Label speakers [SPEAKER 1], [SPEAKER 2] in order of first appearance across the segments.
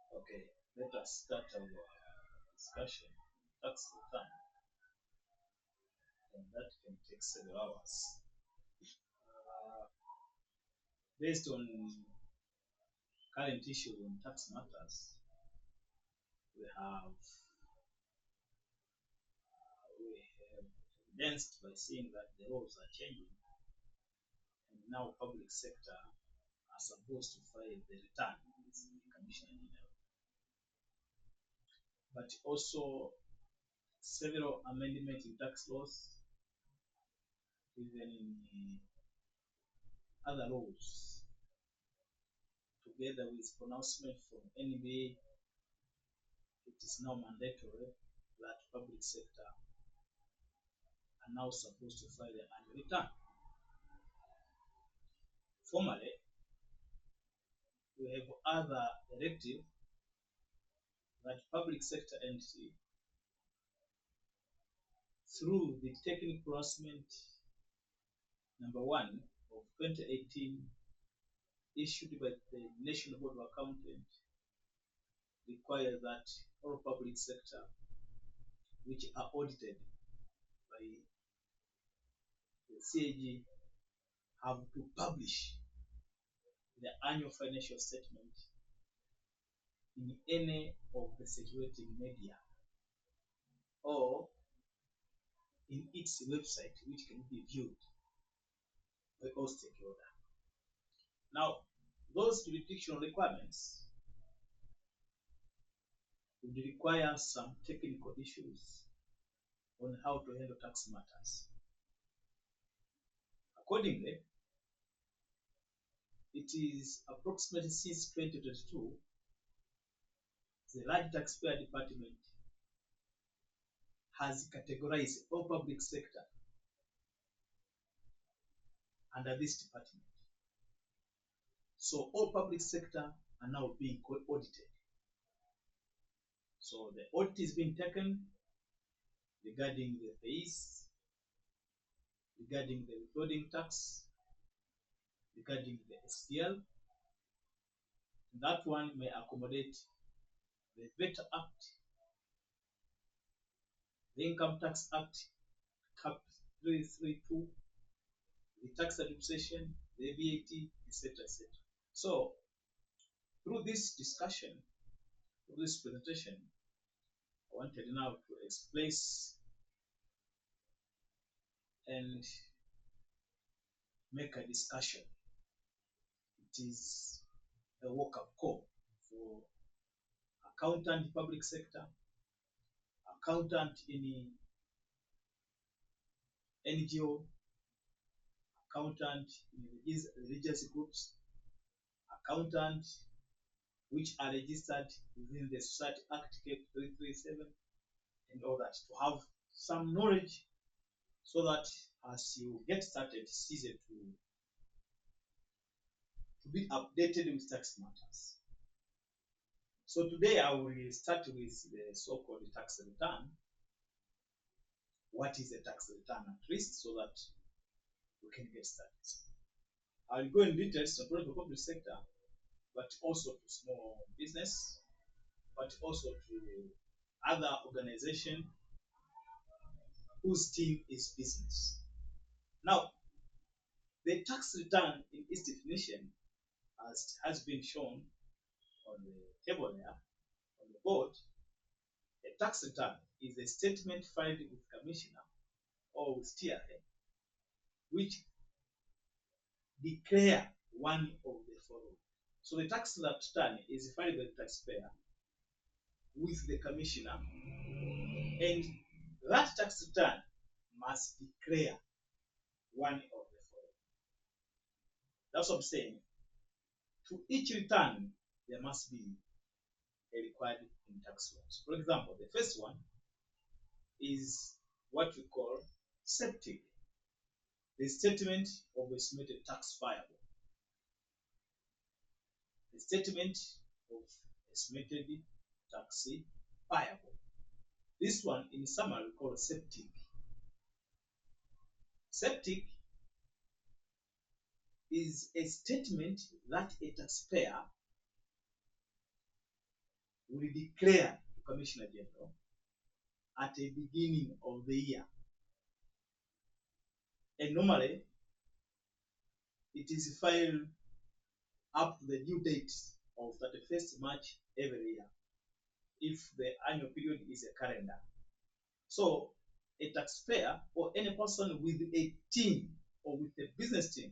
[SPEAKER 1] Okay, let us start our discussion. Tax return, and that can take several hours. Uh, Based on current issues on tax matters, we have evidenced by seeing that the laws are changing, and now public sector are supposed to file the return with the commissioner general. But also several amendments in tax laws, even in other laws, together with pronouncement from NBA, it is now mandatory that public sector are now supposed to file their annual return. Formally, we have other directive that public sector entity, through the technical pronouncement number 1 of 2018, issued by the National Board of Accountants, require that all public sector which are audited by the CAG have to publish the annual financial statement in any of the circulating media or in its website, which can be viewed by all stakeholders. Now, those jurisdictional requirements would require some technical issues on how to handle tax matters. Accordingly, it is approximately since 2022, the large taxpayer department has categorized all public sector under this department. So all public sector are now being audited. So the audit is being taken regarding the fees, regarding the withholding tax, regarding the STL. That one may accommodate the VAT Act, the Income Tax Act, Cap 332, the tax administration, the VAT, etc., etc. So through this discussion, through this presentation, I wanted now to explain and make a discussion. It is a wake-up call for accountant public sector, accountant in NGO, accountant in religious groups, accountant which are registered within the Society Act Cap 337 and all that, to have some knowledge so that as you get started, it's easy to be updated with tax matters. So today I will start with the so-called tax return. What is a tax return at least, so that we can get started. I'll go in details to the public sector, but also to small business, but also to other organizations whose team is business. Now, the tax return in its definition, as has been shown on the table there, on the board, a tax return is a statement filed with commissioner or with TRA, which declare one of the following. So the tax return is filed by the taxpayer with the commissioner, and that tax return must declare one of the following. That's what I'm saying. To each return, there must be a required in tax laws. For example, the first one is what we call septic, the statement of estimated tax payable. The statement of estimated tax payable. This one, in summary, we call septic. Septic is a statement that a taxpayer will declare to Commissioner General at the beginning of the year. And normally, it is filed up to the due date of 31st March every year, if the annual period is a calendar. So, a taxpayer or any person with a team or with a business team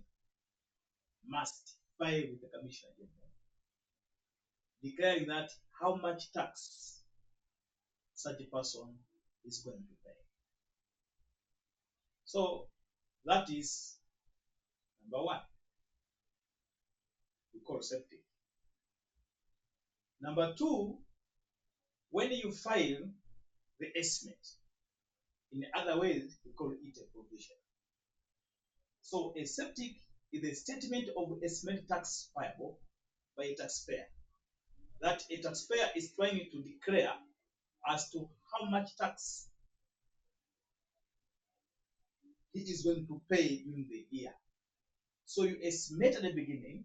[SPEAKER 1] must file with the Commissioner General, declaring that how much tax such a person is going to pay. So, that is number one. We call septic. Number two, when you file the estimate, in other ways, we call it a provision. So a septic is a statement of estimated tax payable by a taxpayer that a taxpayer is trying to declare as to how much tax he is going to pay during the year. So you estimate at the beginning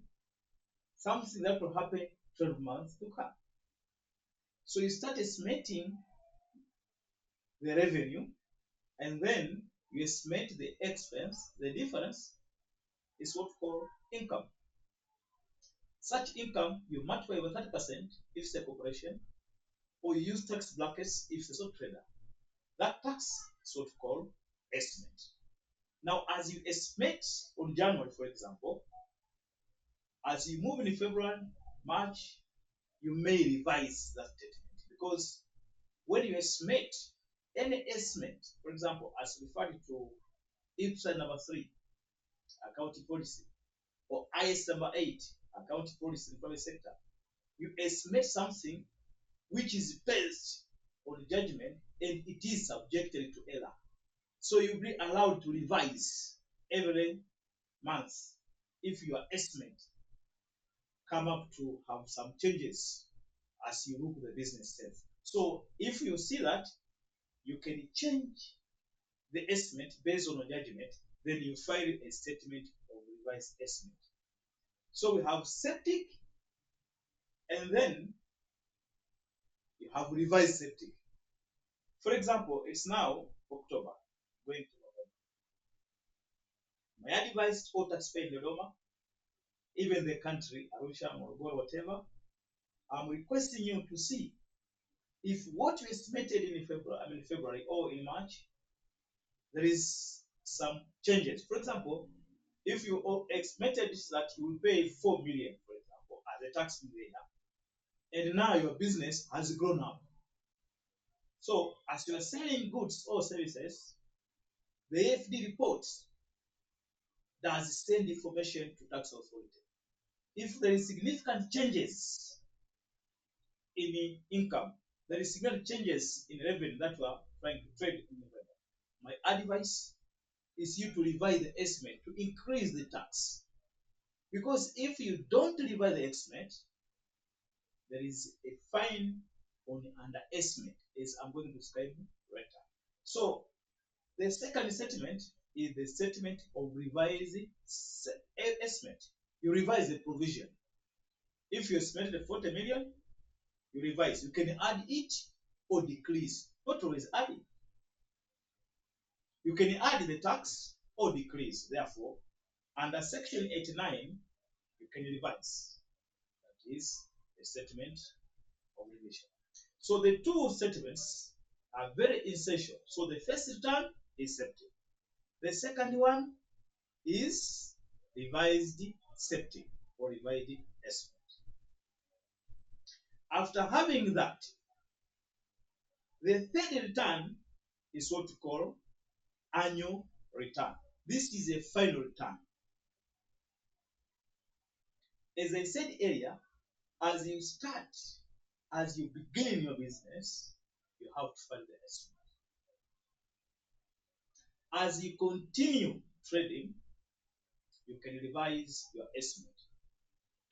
[SPEAKER 1] something that will happen 12 months to come. So you start estimating the revenue, and then you estimate the expense. The difference is what we call income. Such income you multiply by 30% if it's a corporation, or you use tax brackets if it's a sole trader. That tax is what we call estimate. Now, as you estimate on January, for example, as you move in February, March, you may revise that statement, because when you estimate any estimate, for example, as referred to IPSA number 3, accounting policy, or IS number 8, accounting policy in the private sector, you estimate something which is based on judgment and it is subjected to error. So you'll be allowed to revise every month if your estimate come up to have some changes as you look at the business sense. So if you see that, you can change the estimate based on a judgment, then you file a statement of revised estimate. So we have septic, and then you have revised septic. For example, it's now October, going to November. My advice to all taxpayers in Dodoma, even the country, Arusha, Morogoro, whatever, I'm requesting you to see if what you estimated in February or in March, there is some changes. For example, if you estimated that you will pay 4 million, for example, as a tax payer, and now your business has grown up. So as you are selling goods or services, the AFD report does send information to tax authority. If there is significant changes in income, there is significant changes in revenue that you are trying to trade in November, my advice is you to revise the estimate to increase the tax. Because if you don't revise the estimate, there is a fine on underestimate, as I'm going to describe later. So the second statement is the statement of revising estimate. You revise the provision. If you estimated 40 million, you revise. You can add it or decrease. Not always add it. You can add the tax or decrease. Therefore, under section 89, you can revise. That is a statement of revision. So the two statements are very essential. So the first return is septic. The second one is revised septic or revised estimate. After having that, the third return is what we call annual return. This is a final return. As I said earlier, as you begin your business, you have to file the estimate. As you continue trading, you can revise your estimate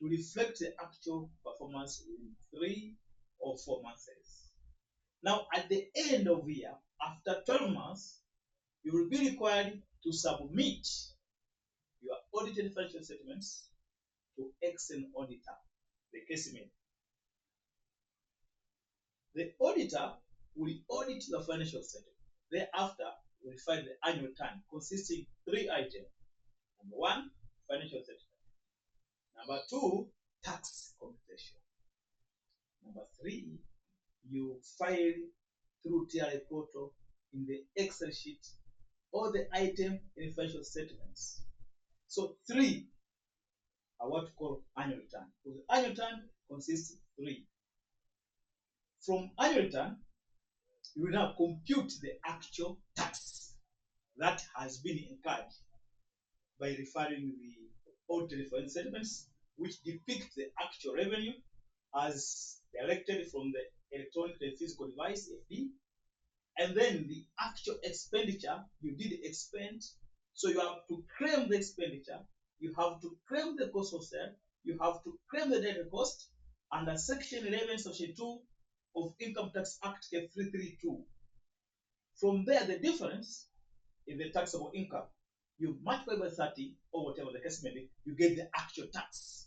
[SPEAKER 1] to reflect the actual performance in 3 or 4 months. Now, at the end of the year, after 12 months, you will be required to submit your audited financial statements to external auditor, the case manager. The auditor will audit the financial statement. Thereafter, we will file the annual return consisting 3 items. Number 1, financial statement. Number 2, tax computation. Number 3, you file through TRA portal in the Excel sheet all the item in financial statements. So 3 are what we call annual return. So the annual return consists of 3. From annual return, you will now compute the actual tax that has been incurred by referring the audited financial statements, which depict the actual revenue as directed from the electronic and physical device FD, and then the actual expenditure you did expend. So you have to claim the expenditure, you have to claim the cost of sale, you have to claim the direct cost under Section 11, Section 2 of Income Tax Act 332. From there, the difference in the taxable income, you multiply by 30 or whatever the case may be, you get the actual tax.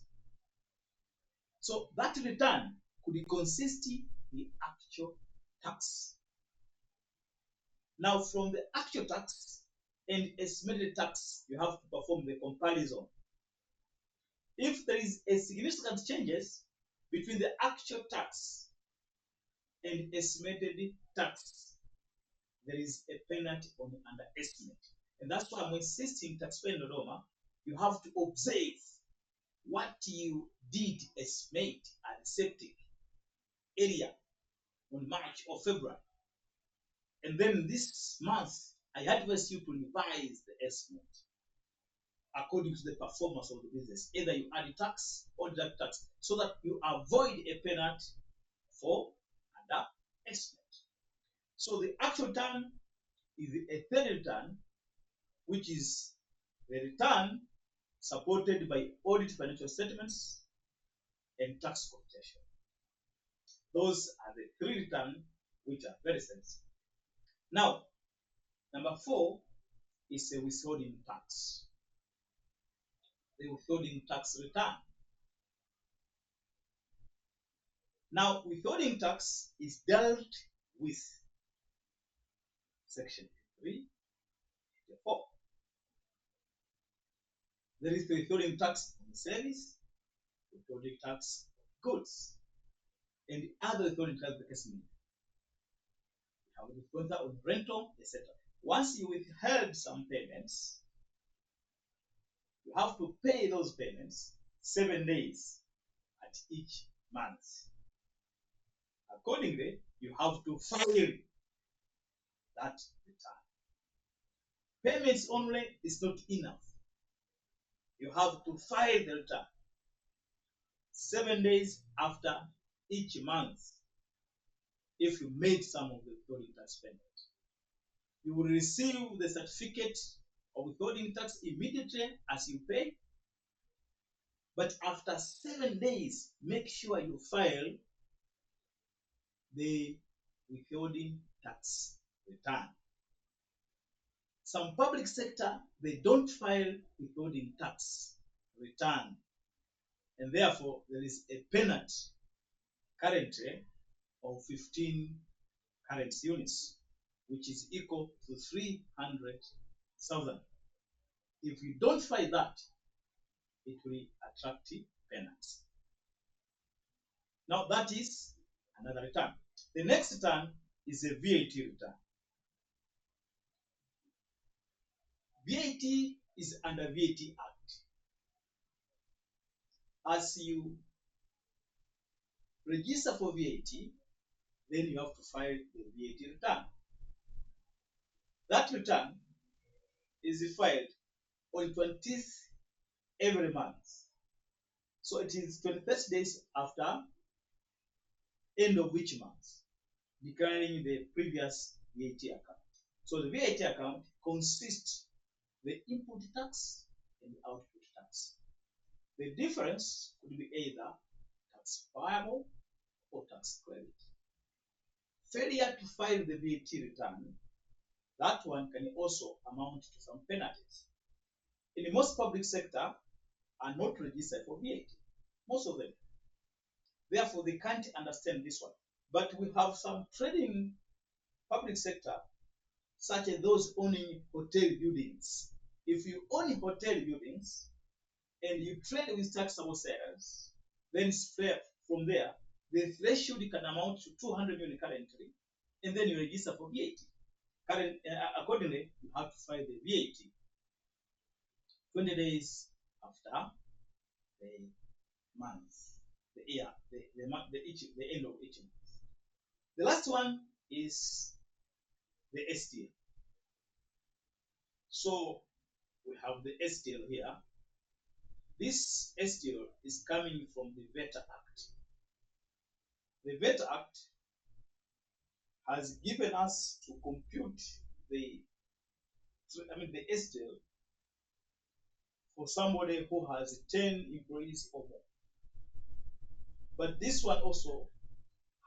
[SPEAKER 1] So that return could consist the actual tax. Now, from the actual tax and estimated tax, you have to perform the comparison. If there is a significant changes between the actual tax and estimated tax, there is a penalty on the underestimate. And that's why I'm insisting, taxpayer in Dodoma, you have to observe what you did estimate at the septic area on March or February. And then this month, I advise you to revise the estimate according to the performance of the business. Either you add tax or deduct tax, so that you avoid a penalty for underestimate. So the actual return is a third return, which is the return supported by audit financial statements and tax computation. Those are the 3 returns which are very sensitive. Now, number 4 is a withholding tax. The withholding tax return. Now, withholding tax is dealt with Section 3, 4. There is the withholding tax on service, withholding tax on goods, and other withholding tax the case may be. We have withholding tax on rental, etc. Once you withheld some payments, you have to pay those payments 7 days at each month. Accordingly, you have to file that return. Payments only is not enough. You have to file the return 7 days after each month if you made some of the withholding tax payments. You will receive the certificate of withholding tax immediately as you pay. But after 7 days, make sure you file the withholding tax return. Some public sector, they don't file withholding tax return, and therefore there is a penalty currently of 15 currency units, which is equal to 300,000. If you don't file that, it will attract penalty. Now that is another return. The next return is a VAT return. VAT is under VAT Act. As you register for VAT, then you have to file the VAT return. That return is filed on 20th every month. So it is 21st days after end of which month, declaring the previous VAT account. So the VAT account consists the input tax and the output tax. The difference could be either tax payable or tax credit. Failure to file the VAT return, that one can also amount to some penalties. In most public sector are not registered for VAT, most of them. Therefore, they can't understand this one. But we have some trading public sector, such as those owning hotel buildings. If you own hotel buildings and you trade with taxable sales, then from there, the threshold can amount to 200 million currently, and then you register for VAT. Accordingly, you have to file the VAT 20 days after the month, the year, the end of each month. The last one is the STL. So we have the STL here. This STL is coming from the VAT Act. The VAT Act has given us to compute the STL for somebody who has 10 employees or more. But this one also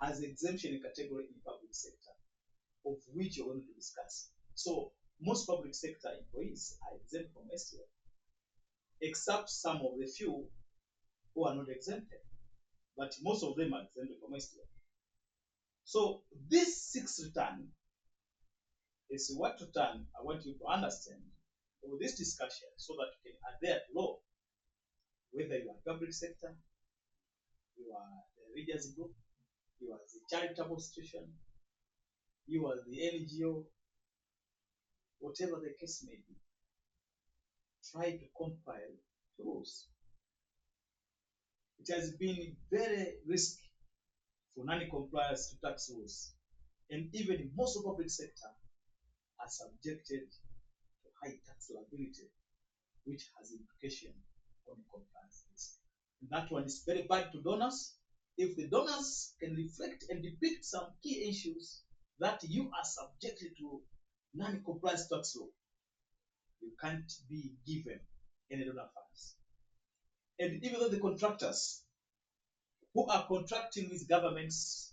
[SPEAKER 1] has exemption category in public sector, of which you're going to discuss. So most public sector employees are exempt from STL, except some of the few who are not exempted. But most of them are exempted from STL. So this sixth return is what return I want you to understand for this discussion, so that you can adhere to law, whether you are public sector, you are the religious group, you are the charitable institution, you are the NGO, whatever the case may be. Try to compile rules. It has been very risky for non-compliance to tax rules, and even most of the public sector are subjected to high tax liability, which has implication on compliance risk. And that one is very bad to donors. If the donors can reflect and depict some key issues that you are subjected to non-compliance tax law, you can't be given any donor funds. And even though the contractors who are contracting with governments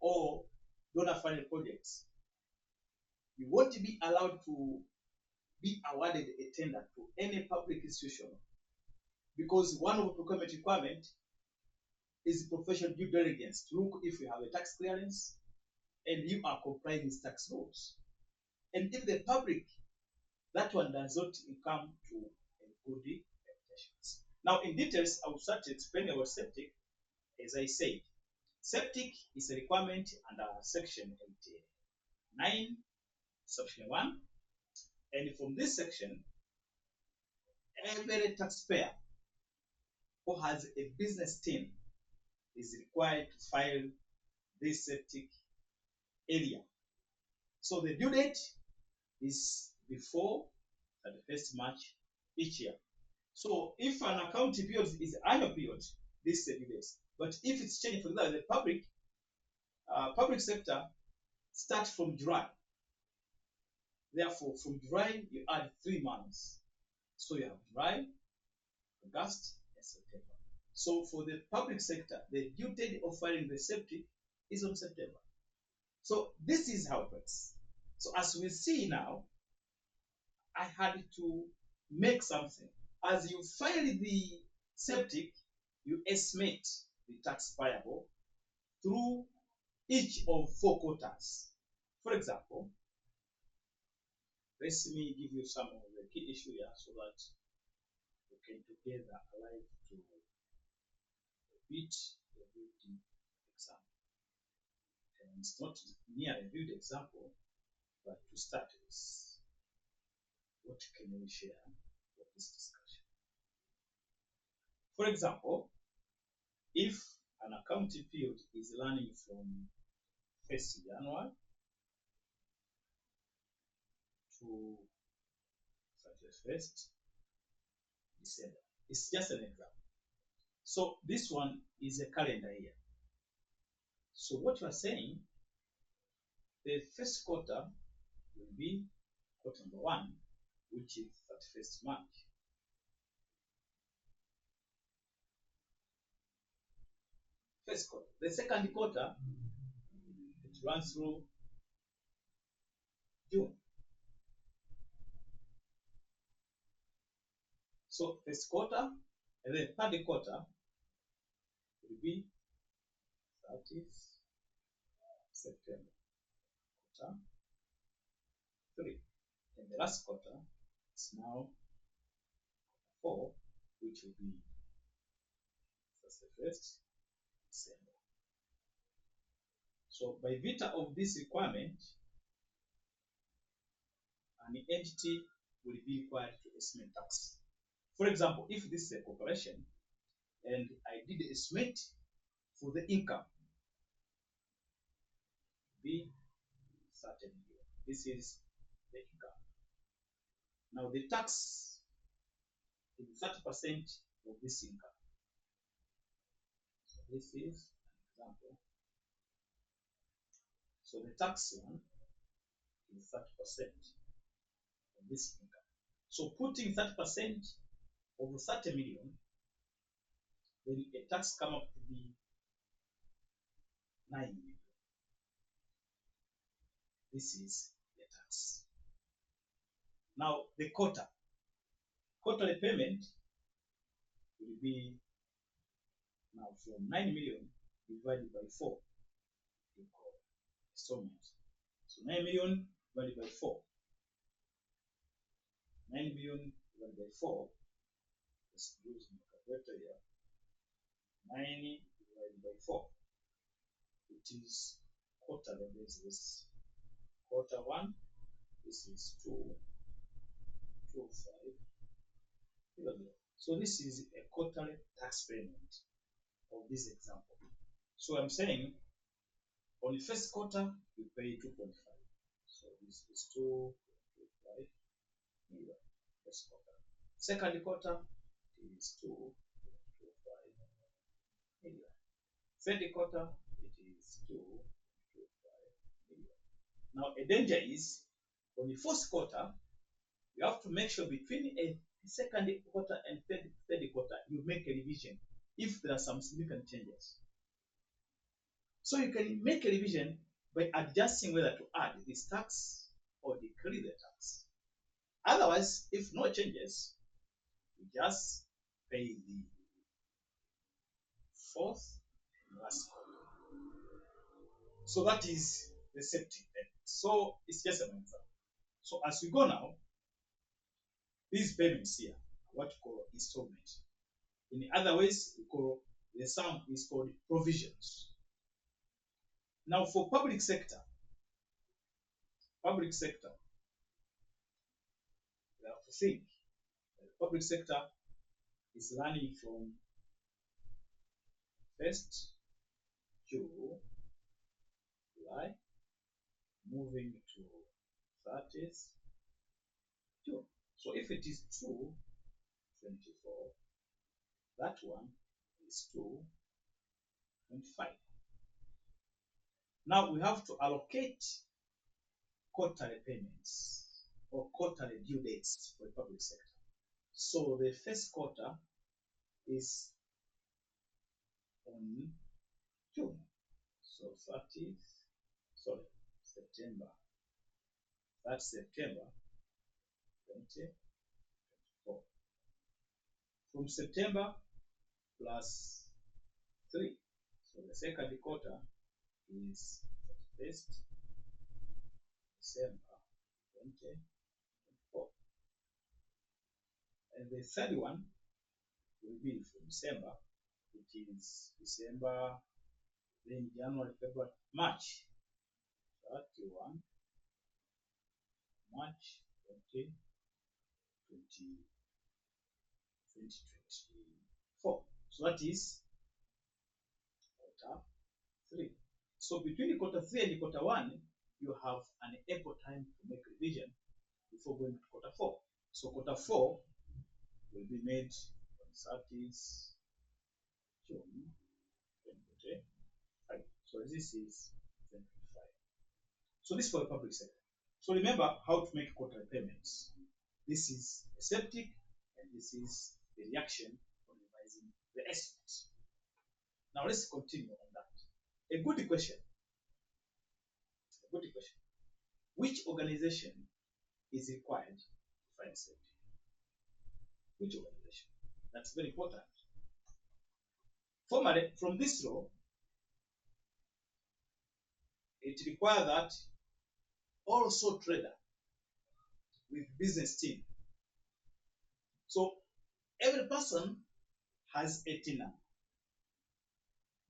[SPEAKER 1] or donor funded projects, you won't be allowed to be awarded a tender to any public institution, because one of the procurement requirement is professional due diligence to look if you have a tax clearance and you are complying with tax laws. And if the public, that one does not come to a good reputations. Now, in details, I will start explaining about septic. As I said, septic is a requirement under section 89, section 1. And from this section, every taxpayer who has a business team is required to file this septic area. So the due date is before 31st March each year. So if an accounting period is annual period, this is 30 days. But if it's changed, for example, the public sector starts from July. Therefore, from July, you add 3 months. So you have July, August, and September. So for the public sector, the due date of filing the septic is on September. So this is how it works. So as we see now, I had to make something. As you file the septic, you estimate the tax payable through each of 4 quarters. For example, let me give you some of the key issues here so that we can together arrive to a bit reviewed example. And it's not near a reviewed example, but to start with, what can we share for this discussion? For example, if an accounting period is running from 1st January to 31st December, it's just an example. So this one is a calendar year. So what you are saying, the first quarter will be quarter number 1, which is 31st March. First quarter. The second quarter, it runs through June. So first quarter, and then third quarter will be 30th September, quarter 3. And the last quarter is now 4, which will be 1st December. So by virtue of this requirement, an entity will be required to estimate tax. For example, if this is a corporation and I did estimate for the income, be certain here. This is the income. Now the tax is 30% of this income. So this is an example. So the tax one is 30% of this income. So putting 30% of 30 million, then a tax come up to be 9 million. This is the tax. Now the quarterly payment will be now from 9 million divided by 4 equal installments. So 9 million divided by 4. 9 million divided by 4. Let's use my calculator here. 9 divided by 4. It is quarterly basis. Quarter 1, this is 2, 2, 5. So this is a quarterly tax payment of this example. So I'm saying on the first quarter you pay 2.5. So this is 2.25 million first quarter. Second quarter is 2.25 million. Third quarter it is 2.25 million. Now a danger is on the first quarter you have to make sure between a second quarter and third quarter you make a revision if there are some significant changes. So you can make a revision by adjusting whether to add this tax or decrease the tax. Otherwise, if no changes, you just pay the fourth and last quarter. So that is the safety net. So it's just an example. So as we go now, these payments here are what we call installment. In other ways, we call the sum is called provisions. Now for public sector, we have to think that the public sector is running from 1st July, moving to 30th June. So if it is 2/24, that one is 2.5. Now we have to allocate quarterly payments or quarterly due dates for the public sector. So the first quarter is on June. So September. That's September 2024. From September plus 3. So the second quarter is 1st December 2024. And the third one will be from December, which is December, then January, February, March 31, March 2024. So that is quarter 3. So between quarter 3 and quarter 1, you have an ample time to make revision before going to quarter 4. So quarter 4 will be made on 30th June 2025. So this is 2025. So this is for the public sector. So remember how to make quarterly payments. This is a septic, and this is the reaction on revising the estimates. Now let's continue on that. A good question. Which organization is required to find septic? Which organization? That's very important. Formally, from this law, it requires that all sole trader with business team. So every person has a TIN number,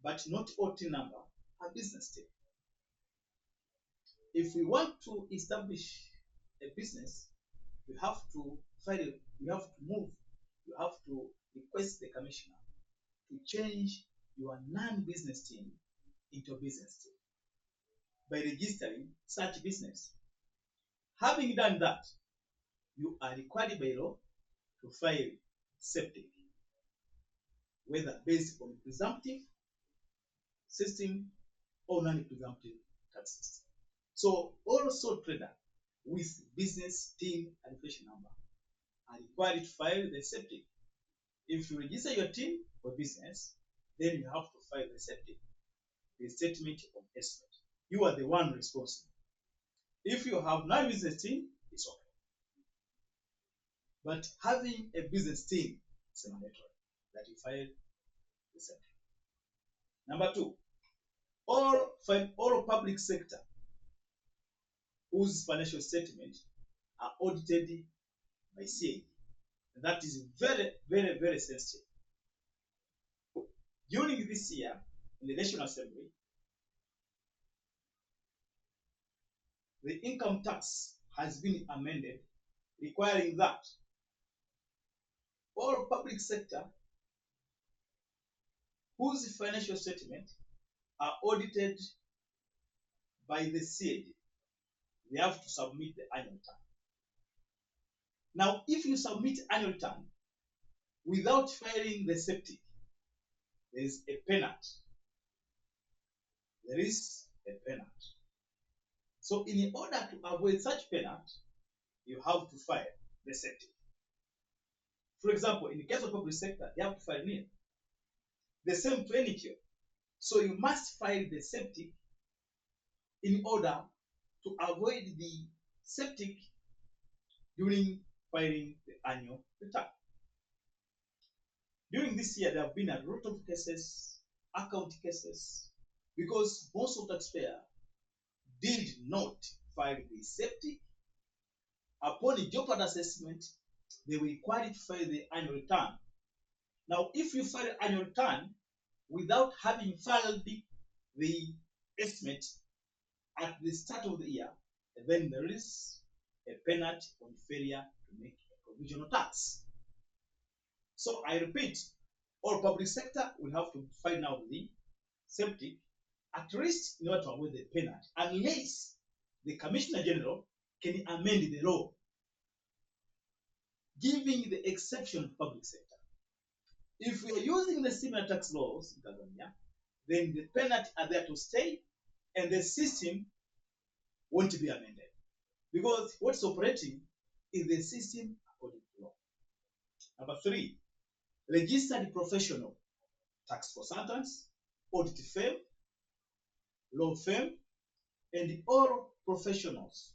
[SPEAKER 1] but not all TIN number are business team. If we want to establish a business, you have to file, you have to move, you have to request the commissioner to change your non-business team into a business team by registering such business. Having done that, you are required by law to file septic, whether based on presumptive system or non-presumptive tax system. So all sole trader with business team identification number are required to file the septic. If you register your team for business, then you have to file the septic, the statement of estimate. You are the one responsible. If you have non-business team, it's okay. But having a business team is mandatory that you file the septic. Number two, all public sector whose financial statement are audited by CAG. That is very, very, very sensitive. During this year, in the National Assembly, the income tax has been amended, requiring that all public sector whose financial statement are audited by the CAG, they have to submit the annual return. Now, if you submit annual return without filing the septic, there is a penalty. There is a penalty. So in order to avoid such penalty, you have to file the septic. For example, in the case of public sector, you have to file nil. The same to NQ. So you must file the septic in order to avoid the septic during filing the annual return. During this year, there have been a lot of cases, account cases, because most of taxpayers did not file the septic. Upon a job assessment, they were required to file the annual return. Now, if you file annual return without having filed the estimate at the start of the year, then there is a penalty on failure to make a provisional tax. So I repeat, all public sector will have to find out the septic, at least in order to avoid the penalty, unless the Commissioner General can amend the law, giving the exception to public sector. If we are using the similar tax laws in Tanzania, then the penalty are there to stay, and the system won't be amended, because what's operating is the system according to law. Number three, registered professional tax consultants, audit firm, law firm, and all professionals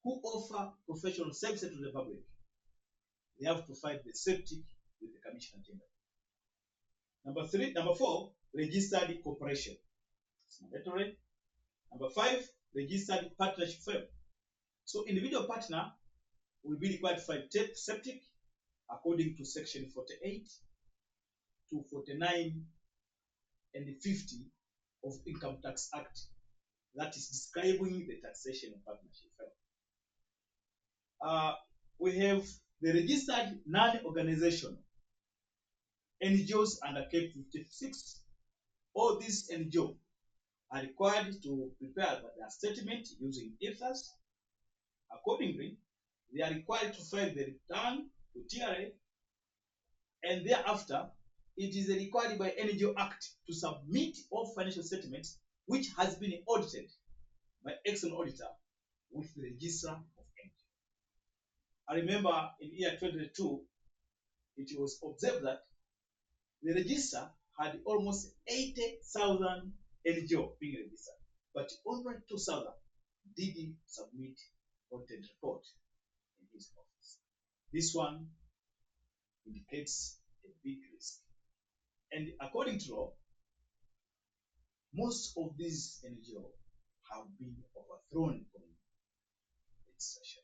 [SPEAKER 1] who offer professional services to the public, they have to file the septic with the Commissioner General. Number four, registered corporation. It's mandatory. Number five, registered partnership firm. So individual partner will be required to file septic according to section 48 to 49 and 50 of Income Tax Act, that is describing the taxation of partnership firm. We have the registered non-organizational NGOs under Cap 56. All these NGOs are required to prepare their statement using ethers. Accordingly, they are required to file the return to TRA, and thereafter, it is required by NGO Act to submit all financial statements which has been audited by external auditor with the register of NGO. I remember in year 2022, it was observed that the register had almost 80,000 NGO being registered, but only 2,000 did submit audited report in his office. This one indicates a big risk. And according to law, most of these NGO have been overthrown from registration.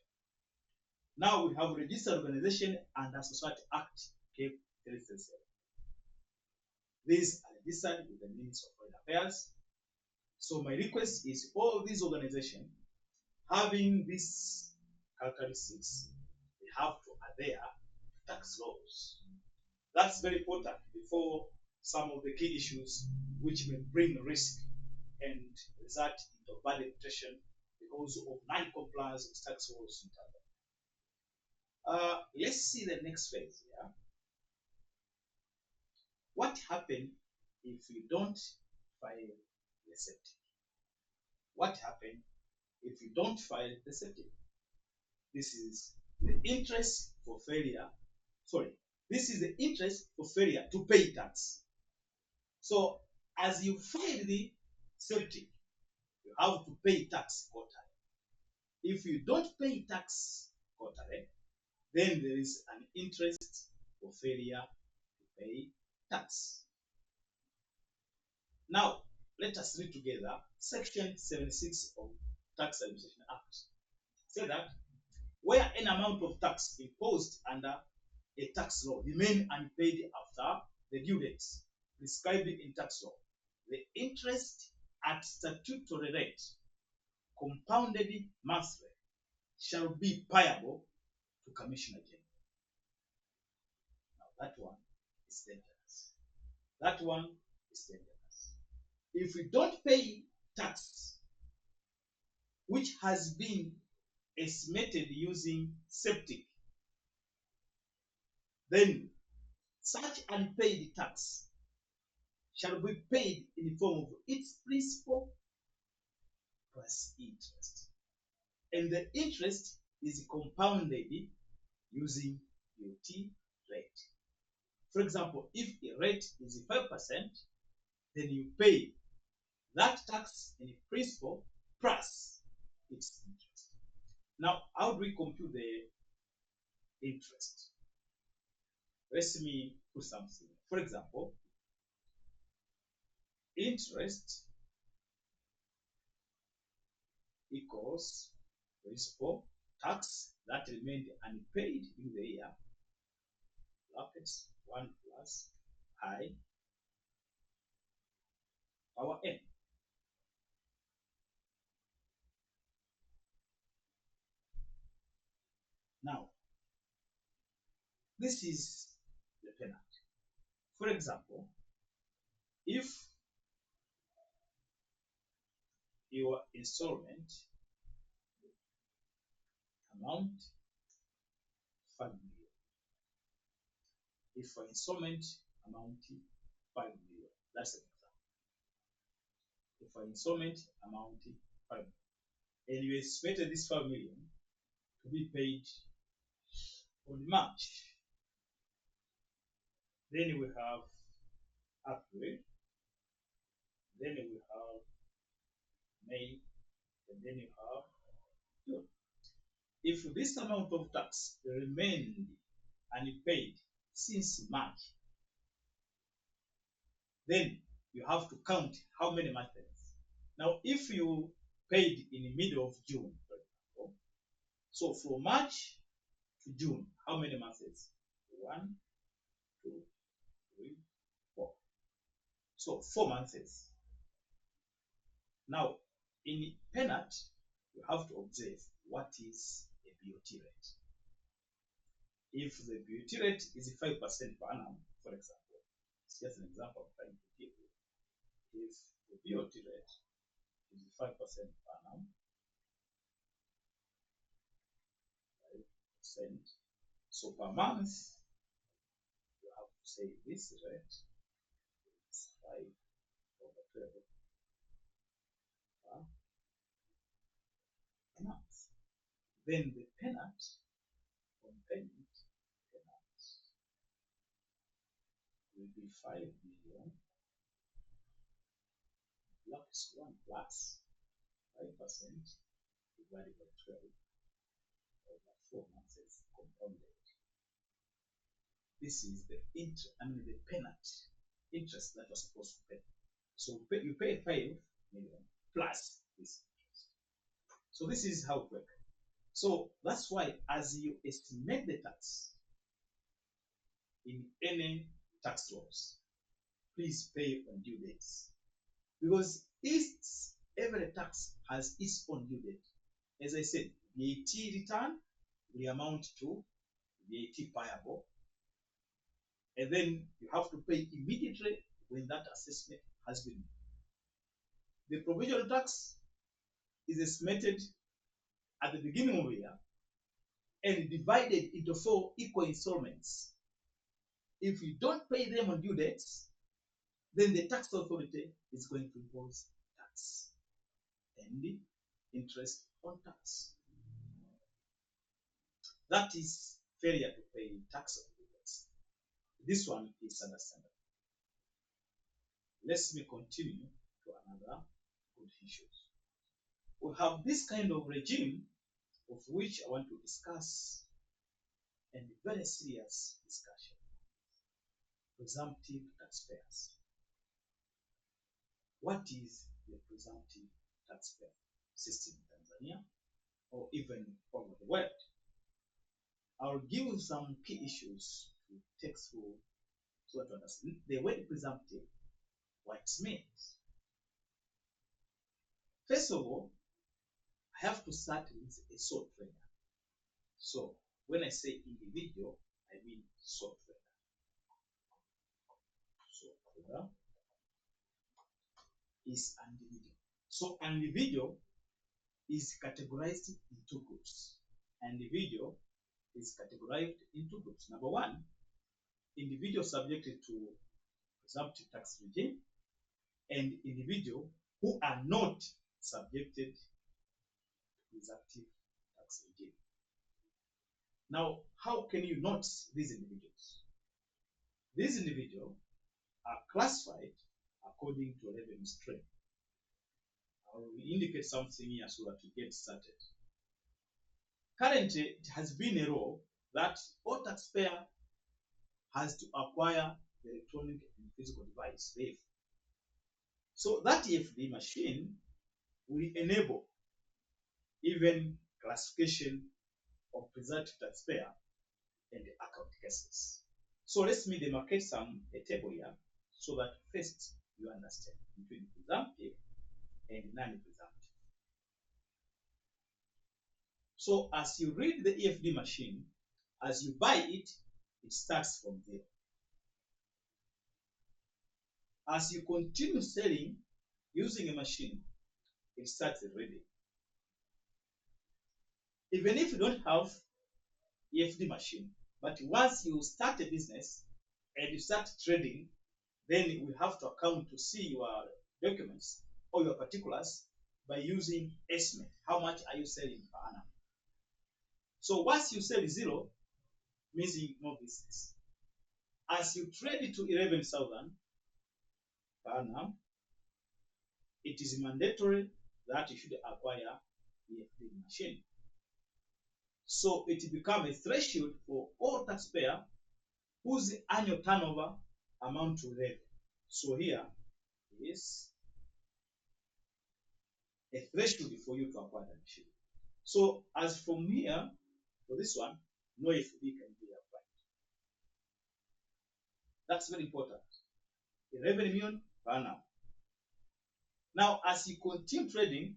[SPEAKER 1] Now we have Registered Organization under Society Act K 337. These are registered with the Ministry of Foreign Affairs. So my request is all these organizations having these characteristics, they have to adhere to tax laws. That's very important before some of the key issues which may bring risk and result into bad reputation because of non-compliance with tax laws in Tanzania. Let's see the next phase here. What happens if you don't file the septic? What happens if you don't file the septic? This is the interest for failure. Sorry, this is the interest for failure to pay tax. So as you file the septic, you have to pay tax quarterly. If you don't pay tax quarterly, then there is an interest for failure to pay tax. Now, let us read together Section 76 of Tax Administration Act. Say that where an amount of tax imposed under a tax law remain unpaid after the due dates prescribed in tax law, the interest at statutory rate, compounded monthly, shall be payable to Commissioner General. Now that one is dangerous. That one is dangerous. If we don't pay tax, which has been estimated using septic, then such unpaid tax shall be paid in the form of its principal plus interest. And the interest is compounded using BOT rate. For example, if the rate is 5%, then you pay that tax in principal plus its interest. Now, how do we compute the interest? Let me put something. For example, interest equals principal tax that remained unpaid in the year, brackets 1 plus I power n. Now, this is the penalty. For example, if your installment amount 5 million, if your installment amount 5 million, that's an example. If your installment amount 5 million, and you expected this 5 million to be paid on March, then we have April, then we have May, and then you have June. If this amount of tax remained unpaid since March, then you have to count how many months. Now, if you paid in the middle of June, for example, so from March to June, how many months? 1, 2, 3, 4. So 4 months. Now, in penalty, you have to observe what is a BOT rate. If the BOT rate is 5% per annum, for example, it's just an example I'm trying to give you. If the BOT rate is 5% per annum, 5%, so per month, you have to say this rate is 5 over 12 per month. Then the penalty on payment will be 5 million plus 1 plus 5% divided by 12 over 4 months compounded. This is the the penalty interest that you're supposed to pay. So you pay 5 million plus this So this is how it works. So that's why as you estimate the tax in any tax laws, please pay on due dates. Because every tax has its own due date. As I said, VAT return will amount to VAT payable, and then you have to pay immediately when that assessment has been made. The provisional tax is estimated at the beginning of the year and divided into 4 equal installments. If you don't pay them on due dates, then the tax authority is going to impose tax and interest on tax. That is failure to pay tax on due dates. This one is understandable. Let me continue to another good issue. We have this kind of regime of which I want to discuss, and very serious discussion. Presumptive taxpayers. What is the presumptive taxpayer system in Tanzania or even all over the world? I'll give you some key issues to take through so to understand the word presumptive, what it means. First of all, I have to start with a sole trader. So when I say individual, I mean sole trader. Sole trader is an individual. So an individual is categorized in 2 groups. An individual is categorized in 2 groups. Number 1, individual subjected to presumptive tax regime, and individual who are not subjected to presumptive tax regime. Now, how can you note these individuals? These individuals are classified according to revenue stream. I will indicate something here so that you get started. Currently, it has been a law that all taxpayer has to acquire the electronic and physical device, the EFD. So that EFD machine will enable even classification of presumptive taxpayer and the account cases. So let me demarcate a table here so that first you understand between presumptive and non-presumptive. So as you read the EFD machine, as you buy it, it starts from 0. As you continue selling using a machine, it starts reading. Even if you don't have EFD machine, but once you start a business and you start trading, then we have to account to see your documents or your particulars by using estimate. How much are you selling per annum? So once you sell 0, means no business. As you trade it to 11,000 per annum, it is mandatory that you should acquire the EFD machine. So it becomes a threshold for all taxpayer whose annual turnover amount to 11. So here is a threshold for you to acquire the machine. So as from here, for this one, no FD can be applied. That's very important. 11 million per annum. Now, as you continue trading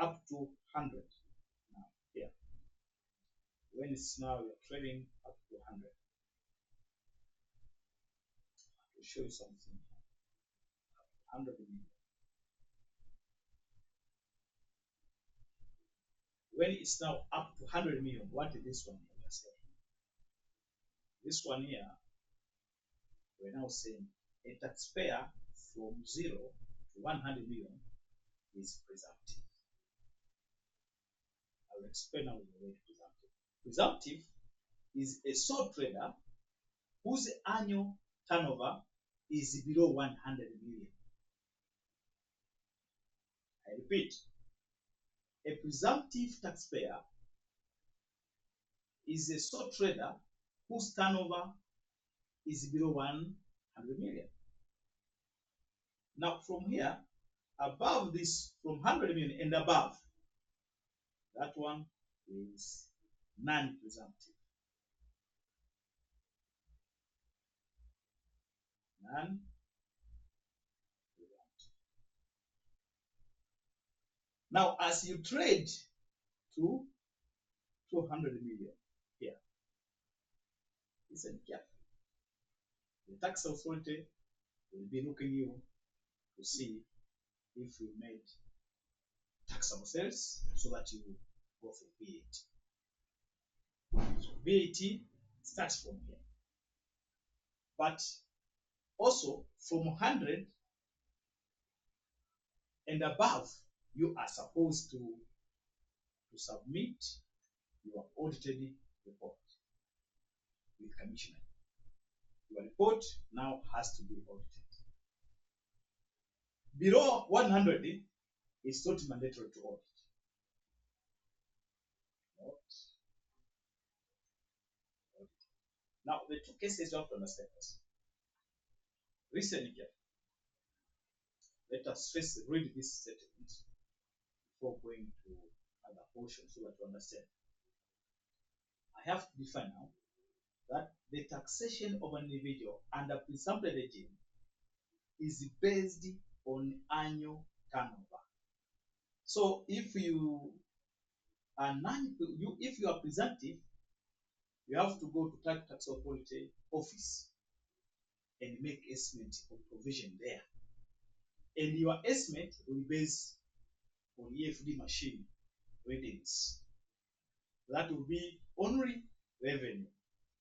[SPEAKER 1] up to 100, now here, when it's now you're trading up to 100, I'll show you something. 100 million. When it's now up to 100 million, what is this one here saying? This one here, we're now saying a taxpayer from 0 to 100 million is presumptive. I will explain now the word presumptive. Presumptive is a sole trader whose annual turnover is below 100 million. I repeat, a presumptive taxpayer is a sole trader whose turnover is below 100 million. Now from here, above this, from 100 million and above, That one is non-presumptive. Non-presumptive. Now, as you trade to 200 million here, listen carefully. The tax authority will be looking you to see if you made taxable sales so that you go for VAT. So VAT starts from here. But also from 100 and above, you are supposed to submit your audited report with commissioner. Your report now has to be audited. Below 100, it's not mandatory to audit. Now, the two cases you have to understand this. Listen here. Let us first read this statement before going to other portions so that you understand. I have to define now that the taxation of an individual under presumptive regime is based on annual turnover. So if you are if you are presumptive, you have to go to tax authority office and make estimate of provision there. And your estimate will be based on EFD machine readings. That will be only revenue.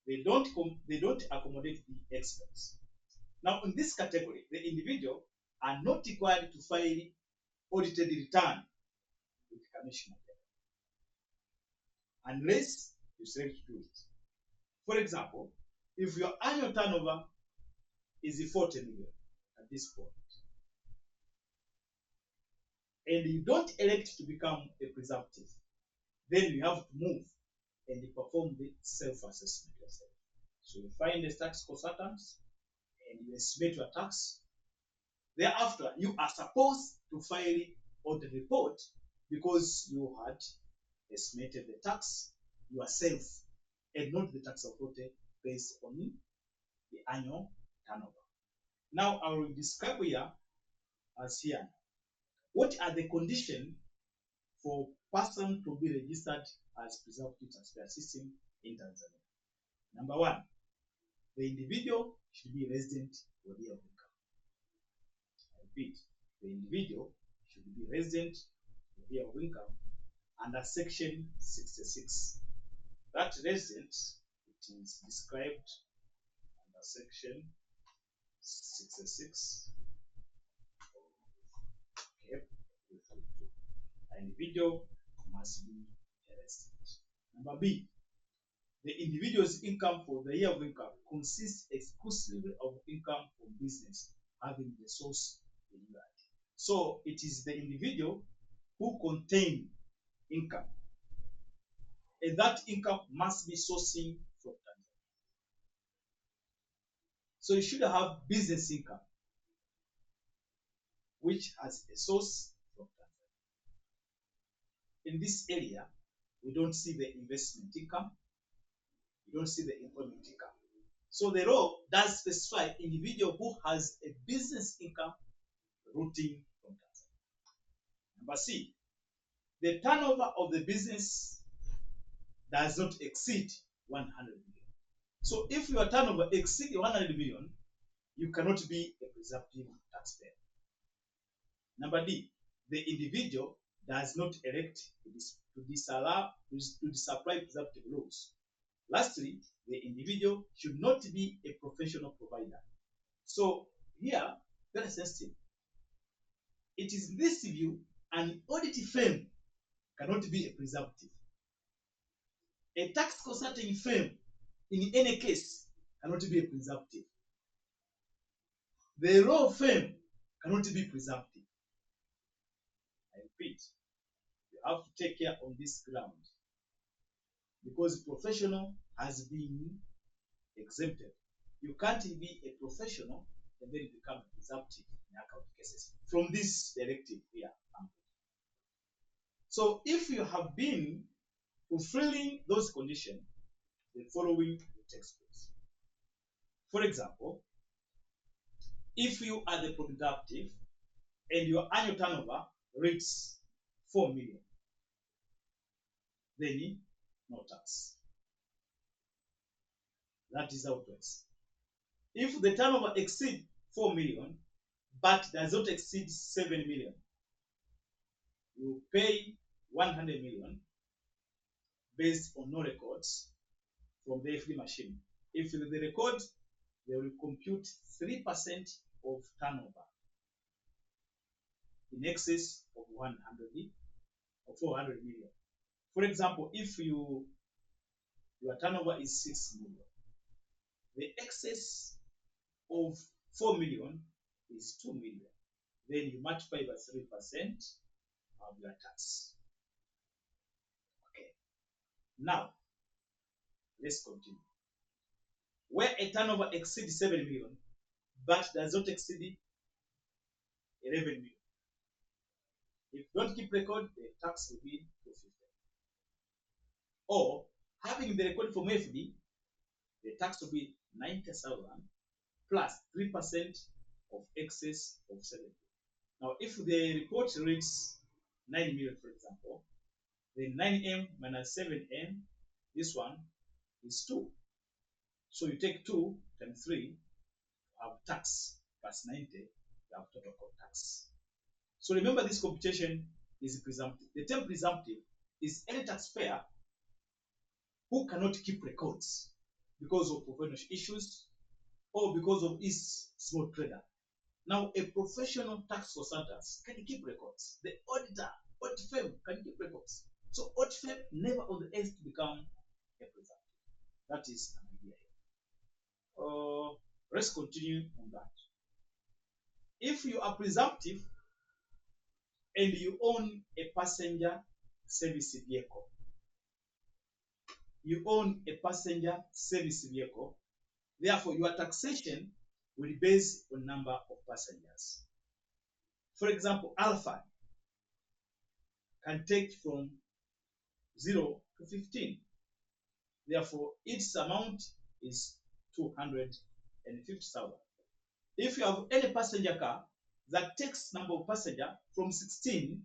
[SPEAKER 1] They don't accommodate the expense. Now, in this category, the individual are not required to file audited return with the commissioner unless you select to do it. For example, if your annual turnover is 40 million at this point, and you don't elect to become a presumptive, then you have to move and perform the self-assessment yourself. So you find the tax consultants and you estimate your tax. Thereafter, you are supposed to file audit report because you had estimated the tax yourself and not the tax authority based on the annual turnover. Now, I will describe here as here. What are the conditions for person to be registered as presumptive taxpayer system in Tanzania? Number one, the individual should be resident for the year of income. I repeat, the individual should be resident for the year of income under section 66. That resident, it is described under section 66. Okay. An individual must be a resident. Number B, the individual's income for the year of income consists exclusively of income from business having the source in that. So it is the individual who contain income, and that income must be sourcing from Tanzania. So you should have business income which has a source from Tanzania. In this area, we don't see the investment income, we don't see the employment income. So the law does specify individual who has a business income rooting from Tanzania. Number C, the turnover of the business does not exceed 100 million. So if your turnover exceeds 100 million, you cannot be a presumptive taxpayer. Number D, the individual does not elect to disapply presumptive laws. Lastly, the individual should not be a professional provider. So here, very sensitive. It is this view, an audit firm cannot be a presumptive. A tax consulting firm, in any case, cannot be a presumptive. The law firm cannot be presumptive. I repeat, you have to take care on this ground because professional has been exempted. You can't be a professional and then become a presumptive in account cases from this directive here. So if you have been fulfilling those conditions, the following will take place. For example, if you are the productive and your annual turnover reaches 4 million, then no tax. That is how it works. If the turnover exceeds 4 million but does not exceed 7 million, you pay 100 million based on no records from the FD machine. If they record, they will compute 3% of turnover in excess of 100 or 400 million. For example, if your turnover is 6 million, the excess of 4 million is 2 million. Then you multiply by 3% of your tax. Okay. Now, let's continue. Where a turnover exceeds 7 million but does not exceed 11 million, if you don't keep record, the tax will be 250. Or having the record from FD, the tax will be 90,000 plus 3% of excess of 7 million. Now, if the report reads 9 million, for example, then 9M minus 7M, this one is 2. So you take 2 times 3, you have tax plus 90, you have total tax. So remember, this computation is presumptive. The term presumptive is any taxpayer who cannot keep records because of professional issues or because of his small trader. Now, a professional tax consultant can keep records. The auditor, audit firm can keep records. So audit firm never on the earth to become a presumptive. That is an idea here. Let's continue on that. If you are presumptive and you own a passenger service vehicle, therefore your taxation will be based on number of passengers. For example, Alpha can take from 0 to 15. Therefore, its amount is 250,000. If you have any passenger car that takes number of passenger from 16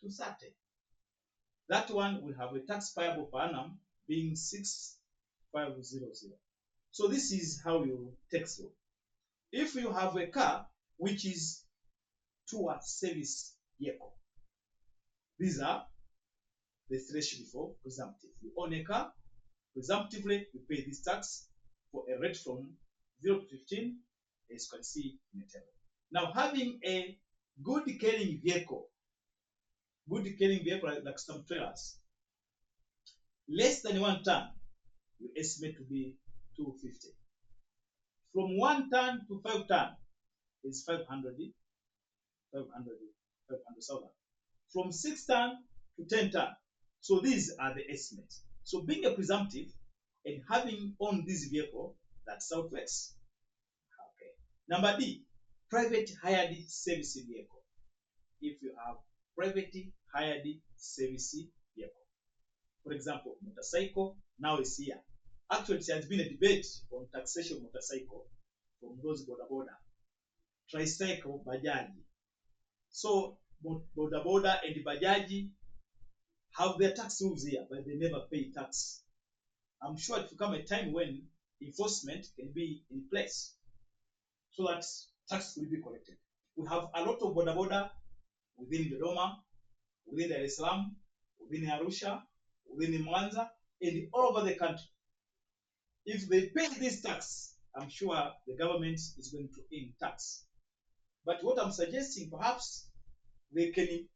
[SPEAKER 1] to 30, that one will have a tax payable per annum being 6,500. So this is how you tax law. If you have a car which is tour service vehicle, these are the threshold for presumptive. You own a car, presumptively you pay this tax for a rate from 0 to 15, as you can see in the table. Now, having a good carrying vehicle like some trailers, less than 1 ton, you estimate to be 250. From 1 ton to 5 ton is 500,000. From 6 ton to 10 ton. So these are the estimates. So being a presumptive and having owned this vehicle, that's how it works. Okay. Number D, private hired service vehicle. If you have private hired service vehicle, for example, motorcycle now is here. Actually, there has been a debate on taxation of motorcycle from those boda, tricycle, bajaji. So boda and bajaji have their tax rules here, but they never pay tax. I'm sure it will come a time when enforcement can be in place so that tax will be collected. We have a lot of boda within Dodoma, within Dar es Salaam, within Arusha, within Mwanza, and all over the country. If they pay this tax, I'm sure the government is going to earn tax. But what I'm suggesting, perhaps they can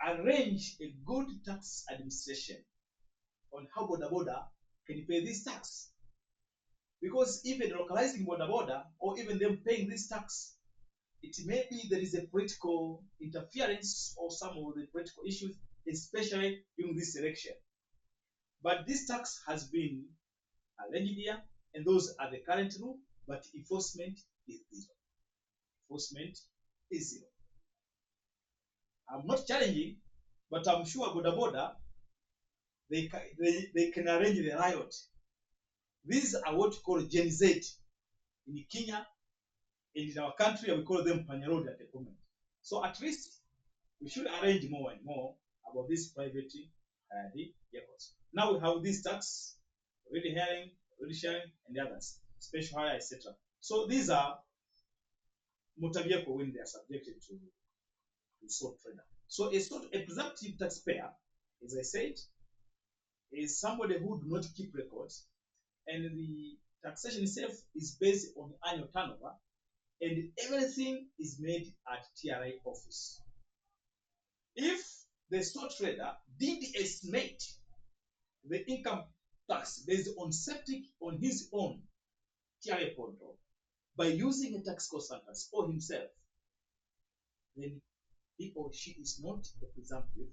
[SPEAKER 1] arrange a good tax administration on how boda can pay this tax. Because even localizing boda or even them paying this tax, it may be there is a political interference or some of the political issues, especially during this election. But this tax has been arranged here, and those are the current rule, but enforcement is zero. Enforcement is zero. I'm not challenging But I'm sure Boda Boda, they can arrange the riot. These are what we call Gen Z in Kenya, and in our country we call them Panyarod at the moment. So at least we should arrange more and more about this private vehicles. Now we have this tax, already hearing, already sharing, and the others, special hire, etc. So these are motor vehicle when they are subjected to sole trader. So a presumptive taxpayer, as I said, is somebody who do not keep records, and the taxation itself is based on annual turnover, and everything is made at TRA office. If the sole trader did estimate the income tax based on septic on his own TRA portal by using a tax consultant or himself, then he or she is not a presumptive,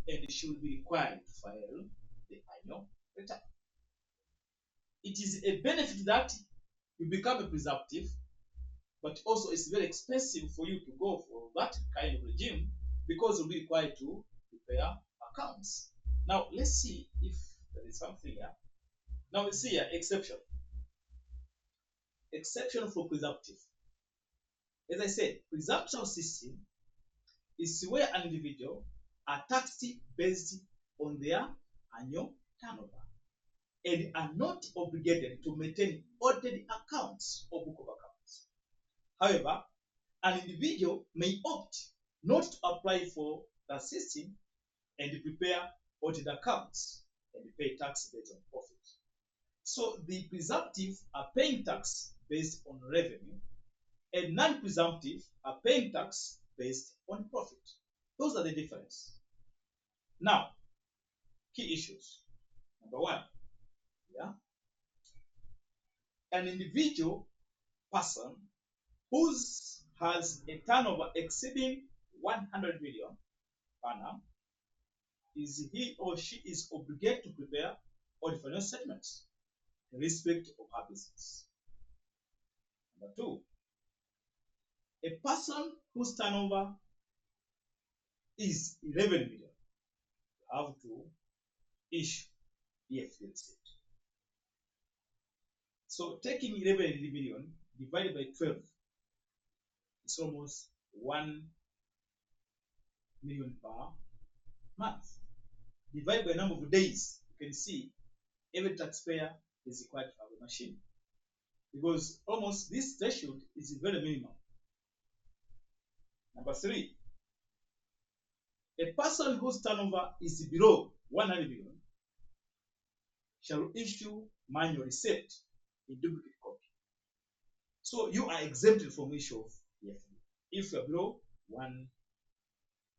[SPEAKER 1] and she will be required to file the annual return. It is a benefit that you become a presumptive, but also it's very expensive for you to go for that kind of regime because you'll be required to prepare accounts. Now let's see if there is something here. Now we see here exception. Exception for presumptive. As I said, presumption system is where an individual are taxed based on their annual turnover and are not obligated to maintain audited accounts or book of accounts. However, an individual may opt not to apply for the system and prepare audited accounts and pay tax based on profit. So the presumptive are paying tax based on revenue, and non-presumptive are paying tax based on profit. Those are the difference. Now, key issues. Number one, an individual person whose has a turnover exceeding 100 million per annum, is he or she is obligated to prepare audit financial statements in respect of her business. Number two, a person whose turnover is 11 million have to issue EFT receipt. So taking 11 million divided by 12 is almost 1 million per month. Divided by the number of days, you can see every taxpayer is required to have a machine, because almost this threshold is very minimal. Number three, a person whose turnover is below 100 million shall issue manual receipt in duplicate copy. So you are exempted from issue of EFT if you are below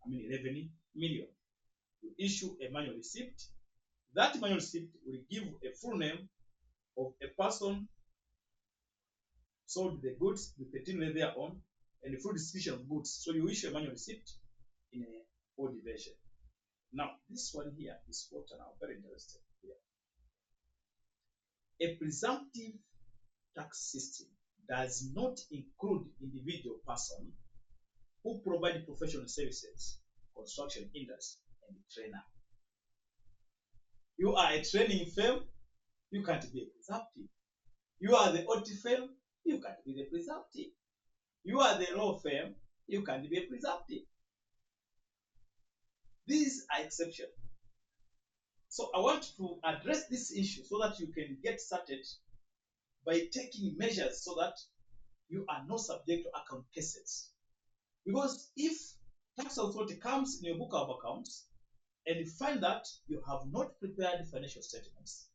[SPEAKER 1] 11 million. You issue a manual receipt. That manual receipt will give a full name of a person sold the goods, the 13 thereon, and the full description of goods. So you issue a manual receipt in a old version. Now, this one here is what I'm very interested here. A presumptive tax system does not include individual person who provide professional services, construction industry, and trainer. You are a training firm, you can't be a presumptive. You are the audit firm, you can't be the presumptive. You are the law firm, you can't be a presumptive. These are exceptions. So I want to address this issue so that you can get started by taking measures so that you are not subject to account cases. Because if tax authority comes in your book of accounts and you find that you have not prepared financial statements,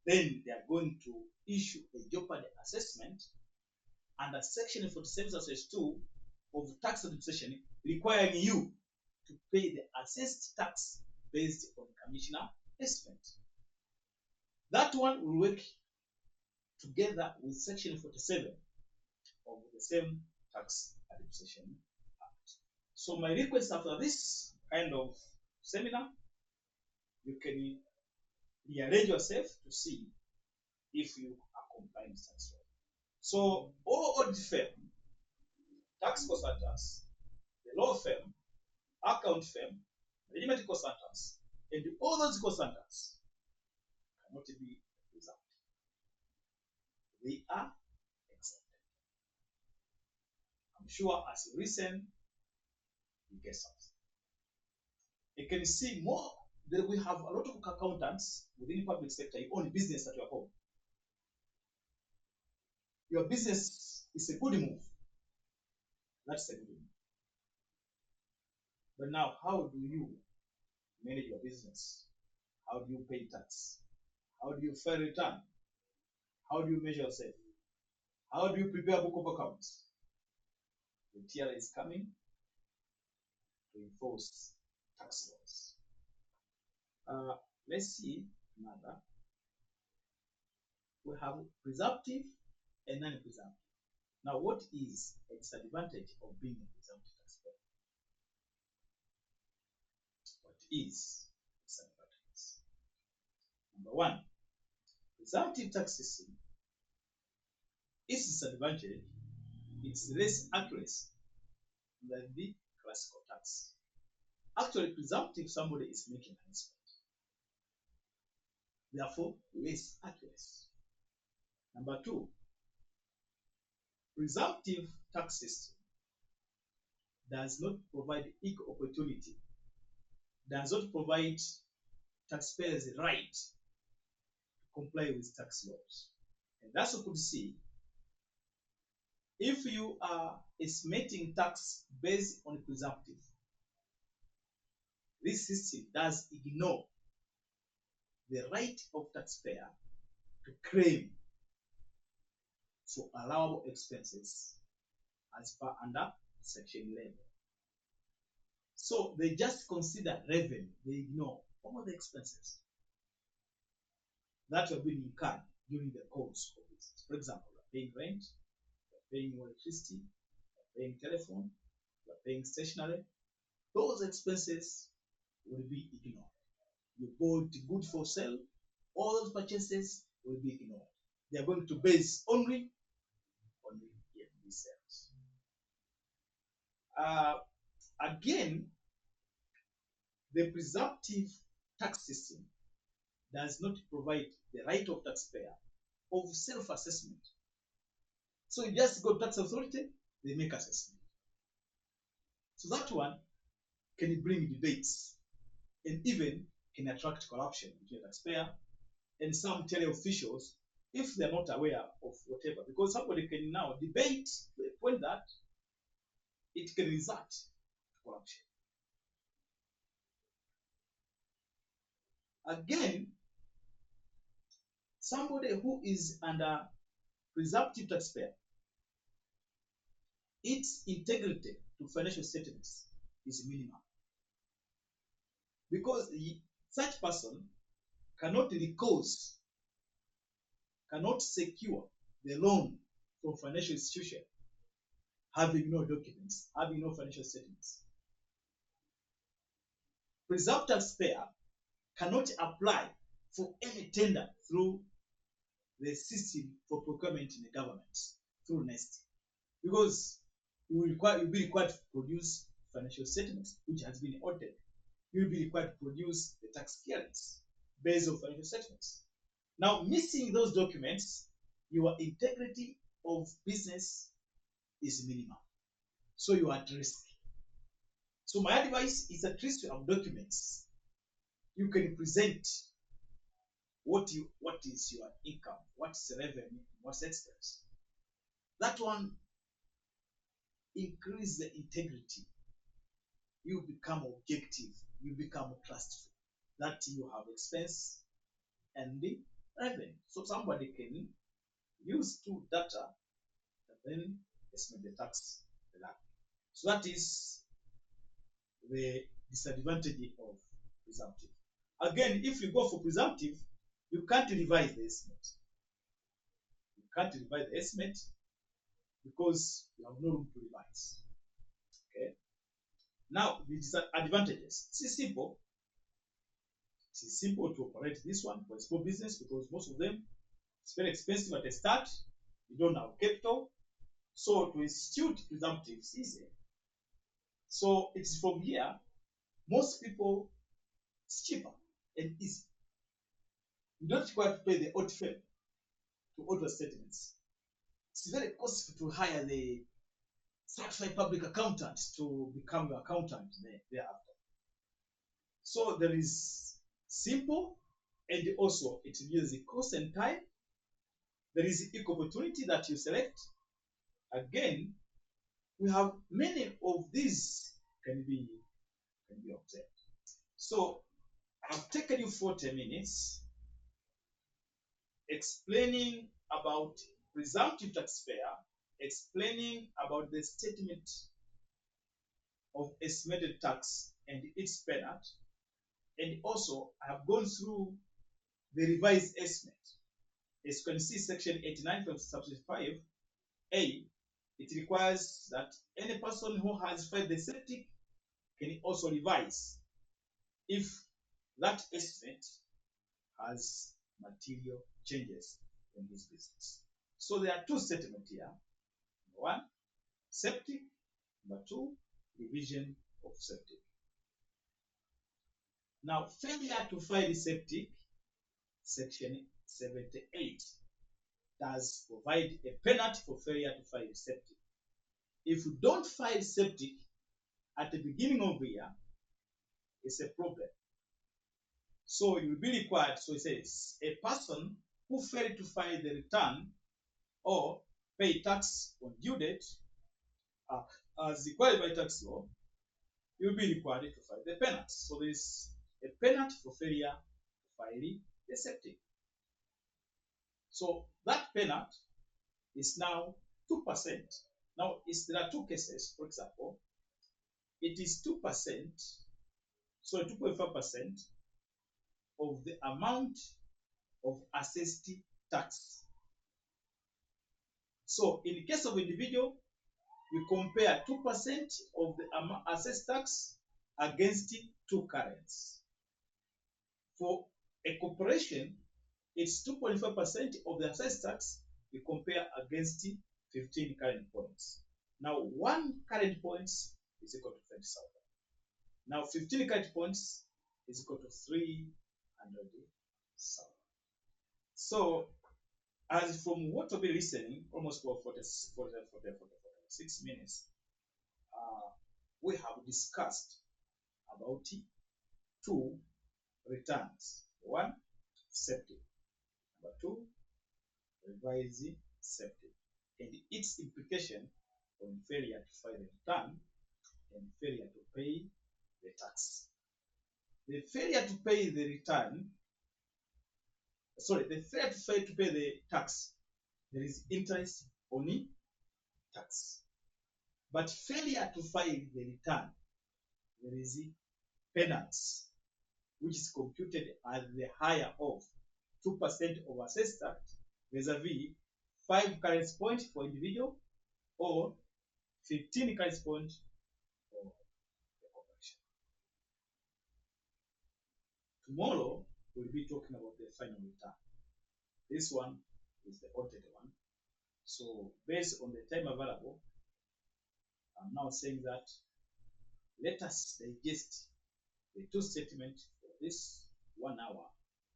[SPEAKER 1] then they are going to issue a jeopardy assessment under section 47(2) of the tax administration, requiring you to pay the assessed tax based on commissioner estimate. That one will work together with section 47 of the same tax administration act. So my request after this kind of seminar, you can rearrange yourself to see if you are compliant as well. So all audit firm, tax consultants, the law firm, account firm, legitimate consultants, and all those consultants cannot be preserved. They are exempted. I'm sure as you listen, you get something. You can see more that we have a lot of accountants within the public sector. You own business at your home. Your business is a good move. That's a good move. But now, how do you manage your business? How do you pay tax? How do you file return? How do you measure yourself? How do you prepare a book of accounts? The TRA is coming to enforce tax laws. Let's see another. We have presumptive and non-presumptive. Now, what is a disadvantage of being a presumptive taxpayer? What is disadvantages? Number one, presumptive tax system is disadvantage. It's less accurate than the classical tax. Actually, presumptive, somebody is making an estimate. Therefore, less accurate. Number two, presumptive tax system does not provide equal opportunity, does not provide taxpayers the right to comply with tax laws. And that's what you could see. If you are estimating tax based on presumptive, this system does ignore the right of taxpayer to claim for allowable expenses as per under Section 11. So they just consider revenue, they ignore all the expenses that have been incurred during the course of business. For example, you're paying rent, you're paying electricity, you're paying telephone, you're paying stationery. Those expenses will be ignored. You bought good for sale, all those purchases will be ignored. They are going to base only on the sales. Again, the presumptive tax system does not provide the right of taxpayer of self-assessment. So you just go to tax authority, they make assessment. So that one can bring debates and even can attract corruption between the taxpayer and some tele officials if they're not aware of whatever. Because somebody can now debate to the point that it can result to corruption. Again, somebody who is under presumptive taxpayer, its integrity to financial statements is minimal. Because such person cannot recourse, cannot secure the loan from financial institution having no documents, having no financial statements. Presumptive taxpayer cannot apply for any tender through the system for procurement in the government through NEST, because you will be required to produce financial statements which has been audited. You will be required to produce the tax clearance based on financial statements. Now, missing those documents, your integrity of business is minimal. So you are at risk. So my advice is at least to have documents. You can present what is your income, what is the revenue, what's expense. That one increase the integrity. You become objective, you become trustful that you have expense and the revenue. So somebody can use two data and then estimate the tax. So that is the disadvantage of presumptive. Again, if you go for presumptive, you can't revise the estimate. You can't revise the estimate because you have no room to revise. Okay. Now, the disadvantages. It is simple. It is simple to operate this one for a small business because most of them it's very expensive at the start. You don't have capital. So to institute presumptive is easy. So it's from here most people, it's cheaper and easy. You don't require to pay the audit firm to audit statements. It's very costly to hire the certified public accountant to become your accountant thereafter. So there is simple, and also it reduces the cost and time. There is equal opportunity that you select. Again, we have many of these can be observed. So I've taken you 40 minutes explaining about presumptive taxpayer, explaining about the statement of estimated tax and its penalty, and also I have gone through the revised estimate. As you can see, section 89 from subsection 5A, it requires that any person who has filed the septic can also revise if that estimate has material changes in his business. So there are two statements here. Number one, septic. Number two, revision of septic. Now, failure to file septic, section 78, does provide a penalty for failure to file septic. If you don't file septic at the beginning of the year, it's a problem. So you will be required, so it says, a person who failed to file the return or pay tax on due date, as required by tax law, you will be required to file the penalty. So there is a penalty for failure to file the septic. So that penalty is now 2%. Now, there are two cases. For example, it is 2%, so 2.5% of the amount of assessed tax. So in the case of individual, we compare 2% of the assessed tax against 2 currents. For a corporation, it's 2.5% of the assessed tax we compare against 15 current points. Now, 1 current point is equal to 20,000. Now, 15 current points is equal to 300,000. So, as from what we'll be listening, almost for 46 minutes, we have discussed about 2 returns. 1, septic. Number 2, revised septic, and its implication on failure to file the return and failure to pay the tax. The failure to pay the return, the failure to fail to pay the tax, there is interest on the tax. But failure to file the return, there is penalty, which is computed as the higher of 2% of assessed tax vis-a-vis 5 currency points for individual or 15 currency points for the corporation. Tomorrow, we'll be talking about the final return. This one is the audited one. So, based on the time available, I'm now saying that let us digest the 2 statements for this 1 hour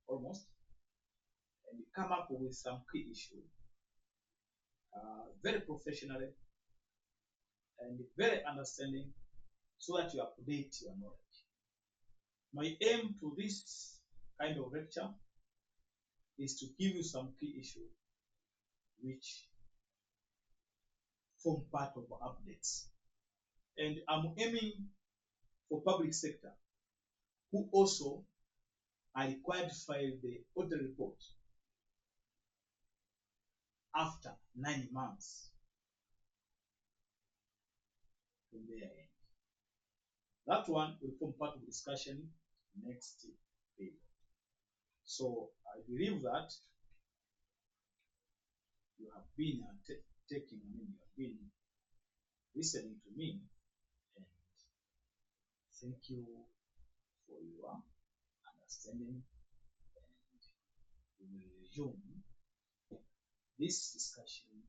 [SPEAKER 1] almost and come up with some key issues very professionally and very understanding so that you update your knowledge. My aim to this kind of lecture is to give you some key issues which form part of updates. And I'm aiming for public sector who also are required to file the audit report after 9 months from their end. That one will form part of discussion next period. So I believe that you have been you have been listening to me, and thank you for your understanding, and we will resume this discussion